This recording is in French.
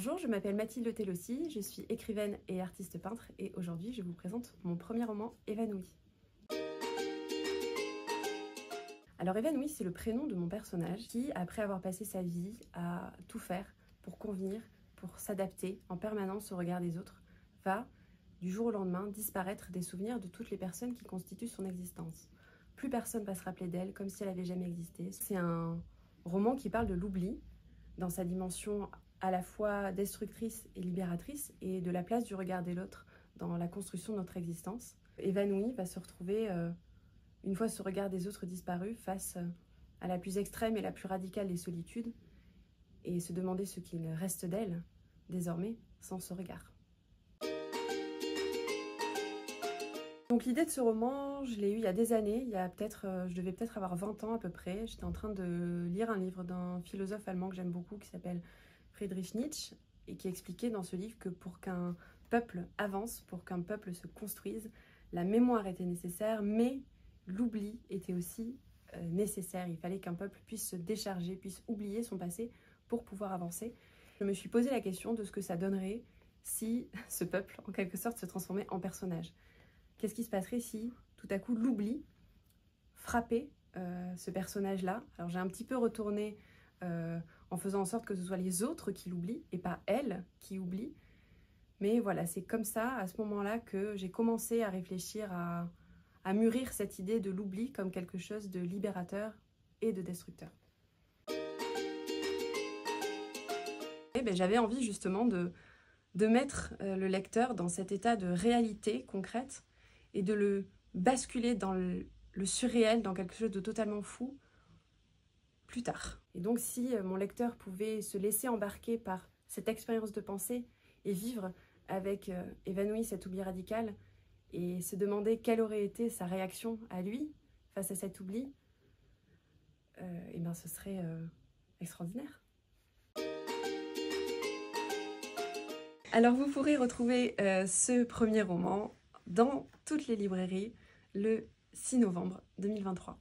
Bonjour, je m'appelle Mathilde Tellossi, je suis écrivaine et artiste peintre et aujourd'hui je vous présente mon premier roman Évanoui. Alors Évanoui, c'est le prénom de mon personnage qui, après avoir passé sa vie à tout faire pour convenir, pour s'adapter en permanence au regard des autres, va, du jour au lendemain, disparaître des souvenirs de toutes les personnes qui constituent son existence. Plus personne va se rappeler d'elle comme si elle n'avait jamais existé. C'est un roman qui parle de l'oubli dans sa dimension à la fois destructrice et libératrice et de la place du regard de l'autre dans la construction de notre existence. Évanoui va se retrouver, une fois ce regard des autres disparu, face à la plus extrême et la plus radicale des solitudes et se demander ce qu'il reste d'elle, désormais, sans ce regard. Donc l'idée de ce roman, je l'ai eu il y a des années, je devais peut-être avoir 20 ans à peu près. J'étais en train de lire un livre d'un philosophe allemand que j'aime beaucoup qui s'appelle Friedrich Nietzsche et qui expliquait dans ce livre que pour qu'un peuple avance, pour qu'un peuple se construise, la mémoire était nécessaire, mais l'oubli était aussi nécessaire. Il fallait qu'un peuple puisse se décharger, puisse oublier son passé pour pouvoir avancer. Je me suis posé la question de ce que ça donnerait si ce peuple, en quelque sorte, se transformait en personnage. Qu'est-ce qui se passerait si, tout à coup, l'oubli frappait ce personnage-là? Alors j'ai un petit peu retourné en faisant en sorte que ce soit les autres qui l'oublient et pas elle qui oublie. Mais voilà, c'est comme ça, à ce moment-là, que j'ai commencé à réfléchir, à mûrir cette idée de l'oubli comme quelque chose de libérateur et de destructeur. Et ben, j'avais envie justement de mettre le lecteur dans cet état de réalité concrète et de le basculer dans le surréel, dans quelque chose de totalement fou, plus tard. Et donc si mon lecteur pouvait se laisser embarquer par cette expérience de pensée et vivre avec Évanoui cet oubli radical et se demander quelle aurait été sa réaction à lui face à cet oubli, et ben ce serait extraordinaire. Alors vous pourrez retrouver ce premier roman dans toutes les librairies le 6 novembre 2023.